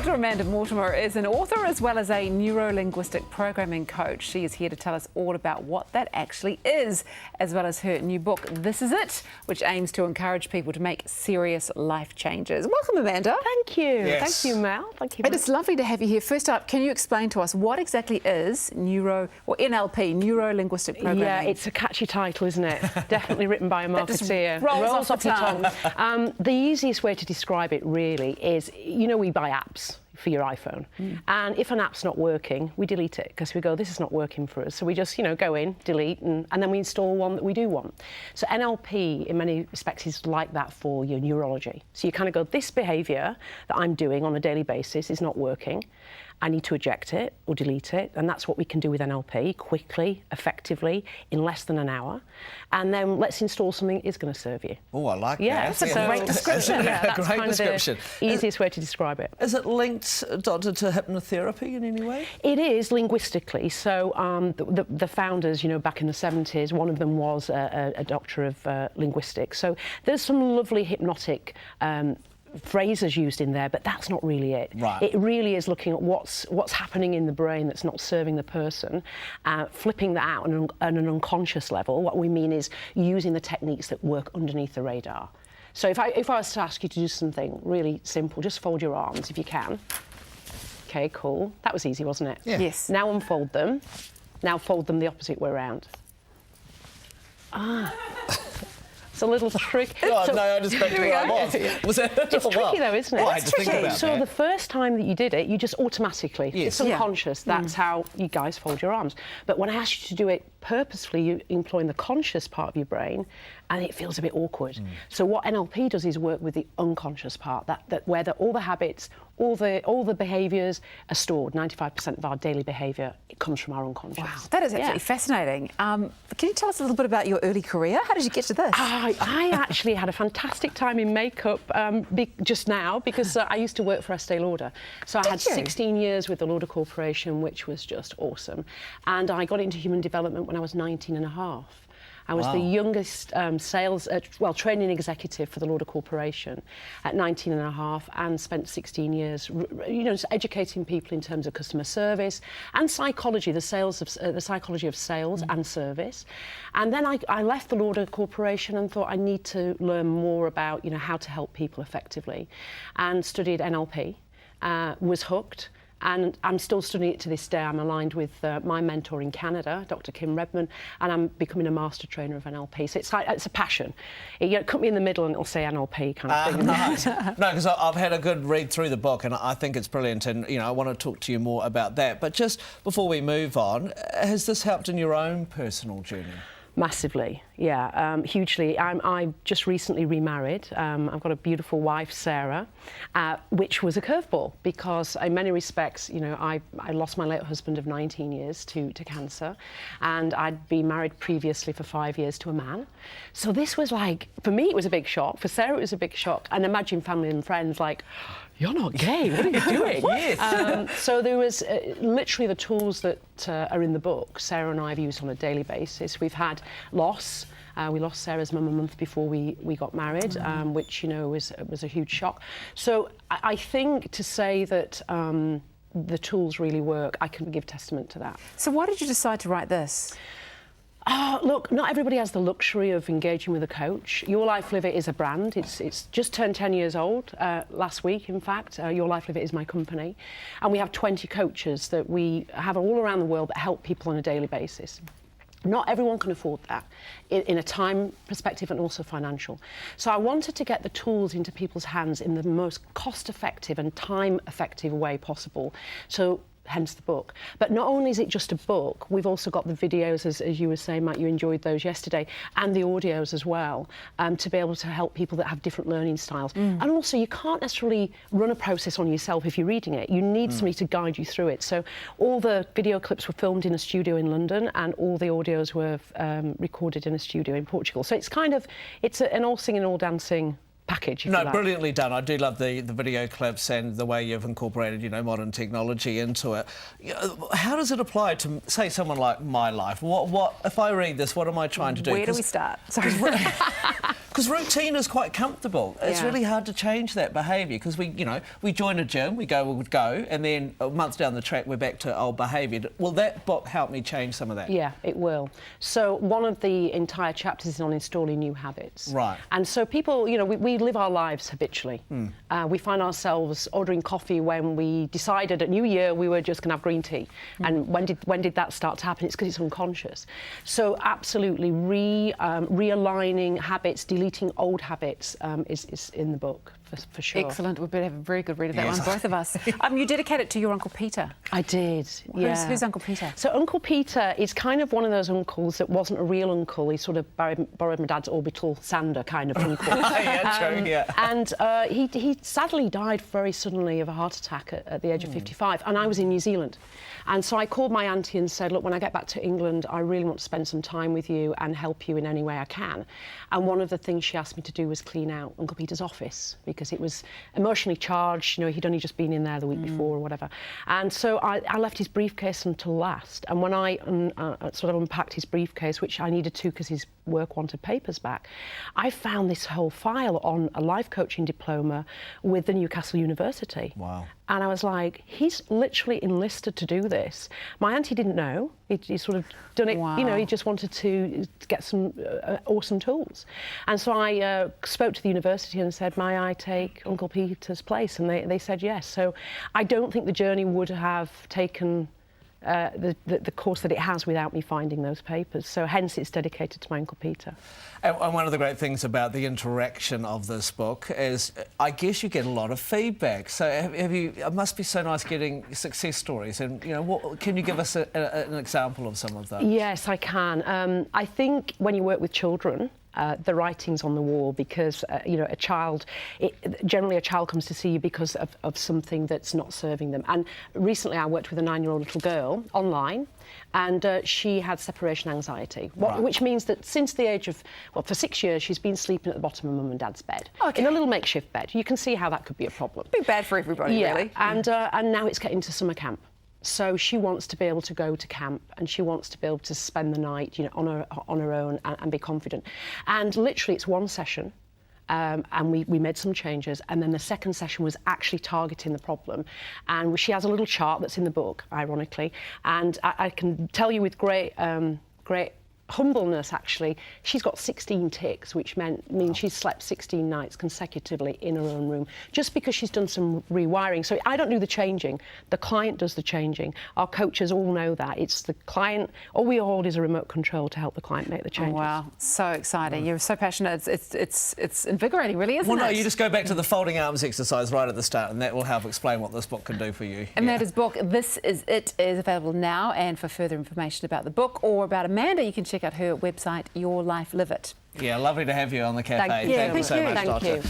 Dr Amanda Mortimer is an author as well as a neuro-linguistic programming coach. She is here to tell us all about what that actually is, as well as her new book, This Is It, which aims to encourage people to make serious life changes. Welcome, Amanda. Thank you. Yes. Thank you, Mel. Thank you. It is lovely to have you here. First up, can you explain to us what exactly is NLP, neuro-linguistic programming? Yeah, it's a catchy title, isn't it? Definitely written by a marketeer. Rolls off the tongue. The easiest way to describe it really is, you know, we buy apps for your iPhone. And if an app's not working, we delete it because we go, this is not working for us. So we just, you know, go in, delete, and then we install one that we do want. So NLP, in many respects, is like that for your neurology. So you kind of go, this behaviour that I'm doing on a daily basis is not working. I need to eject it or delete it, and that's what we can do with NLP, quickly, effectively, in less than an hour. And then let's install something that is going to serve you. Oh, I like Yeah, that. that's a great description. Yeah, That's great kind description. of the easiest way to describe it. Is it linked, Doctor, to hypnotherapy in any way? It is linguistically. So the founders, you know, back in the 70s, one of them was a doctor of linguistics. So there's some lovely hypnotic phrases used in there, but that's not really it. Right. It really is looking at what's happening in the brain that's not serving the person, flipping that out on an unconscious level. What we mean is using the techniques that work underneath the radar. So if I was to ask you to do something really simple, just fold your arms if you can. Okay, cool. That was easy, wasn't it? Yeah. Yes. Now unfold them. Now fold them the opposite way around. It's a little trick. Oh, so, no, I just expected where I was. It's tricky though, isn't it? Well, I had to think about so that. The first time that you did it, you just automatically, yes. it's unconscious. That's how you guys fold your arms. But when I asked you to do it purposefully, you're employing the conscious part of your brain, and it feels a bit awkward. So what NLP does is work with the unconscious part, where all the habits, all the behaviours are stored. 95% of our daily behaviour, it comes from our unconscious. Wow, that is absolutely fascinating. Can you tell us a little bit about your early career? How did you get to this? I actually had a fantastic time in makeup just now because I used to work for Estee Lauder. So I had 16 years with the Lauder Corporation, which was just awesome. And I got into human development when I was 19 and a half. I was the youngest training executive for the Lauder Corporation at 19 and a half, and spent 16 years, you know, just educating people in terms of customer service and psychology, the psychology of sales and service. And then I left the Lauder Corporation and thought I need to learn more about, you know, how to help people effectively, and studied NLP, was hooked. And I'm still studying it to this day. I'm aligned with my mentor in Canada, Dr Kim Redman, and I'm becoming a master trainer of NLP. So it's a passion. It cut me in the middle and it'll say NLP kind of thing. No, because I've had a good read through the book and I think it's brilliant, and you know, I want to talk to you more about that. But just before we move on, has this helped in your own personal journey? Massively, yeah, hugely. I just recently remarried. I've got a beautiful wife, Sarah, which was a curveball because in many respects, you know, I lost my late husband of 19 years to cancer, and I'd been married previously for 5 years to a man. So this was like, for me, it was a big shock. For Sarah, it was a big shock. And imagine family and friends like, you're not gay, what are you doing? Yes. So there was literally the tools that are in the book, Sarah and I have used on a daily basis. We've had loss. We lost Sarah's mum a month before we got married, which, you know, was a huge shock. So I think to say that the tools really work, I can give testament to that. So why did you decide to write this? Look, not everybody has the luxury of engaging with a coach. Your Life Live It is a brand. It's just turned 10 years old last week, in fact. Your Life Live It is my company. And we have 20 coaches that we have all around the world that help people on a daily basis. Not everyone can afford that in a time perspective and also financial. So I wanted to get the tools into people's hands in the most cost-effective and time-effective way possible. So hence the book. But not only is it just a book, we've also got the videos, as you were saying, Matt, you enjoyed those yesterday, and the audios as well, to be able to help people that have different learning styles. And also, you can't necessarily run a process on yourself if you're reading it. You need somebody to guide you through it. So all the video clips were filmed in a studio in London, and all the audios were recorded in a studio in Portugal. So it's kind of, it's an all singing, all dancing package, if you like. Brilliantly done. I do love the video clips and the way you've incorporated, you know, modern technology into it. You know, how does it apply to, say, someone like my life? What if I read this, what am I trying to do? Where do we start? Sorry. Because routine is quite comfortable. It's really hard to change that behaviour because we join a gym, we would go, and then a month down the track we're back to old behaviour. Will that book help me change some of that? Yeah, it will. So one of the entire chapters is on installing new habits. Right. And so people, we live our lives habitually. We find ourselves ordering coffee when we decided at New Year we were just going to have green tea. And when did that start to happen? It's because it's unconscious. So absolutely realigning habits, deleting old habits is in the book. For sure. Excellent. We better have a very good read of that one, both of us. You dedicate it to your Uncle Peter. I did, yeah. Who's Uncle Peter? So Uncle Peter is kind of one of those uncles that wasn't a real uncle. He sort of borrowed my dad's orbital sander kind of uncle. True, yeah. And he sadly died very suddenly of a heart attack at the age of 55, and I was in New Zealand. And so I called my auntie and said, look, when I get back to England, I really want to spend some time with you and help you in any way I can. And one of the things she asked me to do was clean out Uncle Peter's office because it was emotionally charged. He'd only just been in there the week before or whatever. And so I left his briefcase until last. And when I sort of unpacked his briefcase, which I needed to because his work wanted papers back, I found this whole file on a life coaching diploma with the Newcastle University. Wow. And I was like, he's literally enlisted to do this. My auntie didn't know. He sort of done it, Wow. he just wanted to get some awesome tools. And so I spoke to the university and said, may I take Uncle Peter's place? And they said yes. So I don't think the journey would have taken the course that it has without me finding those papers. So hence it's dedicated to my Uncle Peter. And one of the great things about the interaction of this book is, I guess you get a lot of feedback. So it must be so nice getting success stories. And, can you give us an example of some of those? Yes, I can. I think when you work with children, the writing's on the wall because, generally a child comes to see you because of something that's not serving them. And recently I worked with a 9-year-old little girl online, and she had separation anxiety, which means that since the age of, for 6 years, she's been sleeping at the bottom of mum and dad's bed, in a little makeshift bed. You can see how that could be a problem. Be bad for everybody, really. And now it's getting to summer camp. So she wants to be able to go to camp and she wants to be able to spend the night, on her own and be confident. And literally it's one session. And we made some changes, and then the second session was actually targeting the problem. And she has a little chart that's in the book, ironically, and I can tell you with great humbleness, actually, she's got 16 tics, which means she's slept 16 nights consecutively in her own room, just because she's done some rewiring. So I don't do the changing, the client does the changing. Our coaches all know that. It's the client, all we hold is a remote control to help the client make the changes. Oh, wow, so exciting. You're so passionate. It's invigorating, really, isn't it? Well, no, you just go back to the folding arms exercise right at the start, and that will help explain what this book can do for you. Amanda's book, This Is It, is available now, and for further information about the book or about Amanda, you can check out her website, Your Life Live It. Yeah, lovely to have you on the cafe. Thank you. Thank you so much, Thank Doctor. you.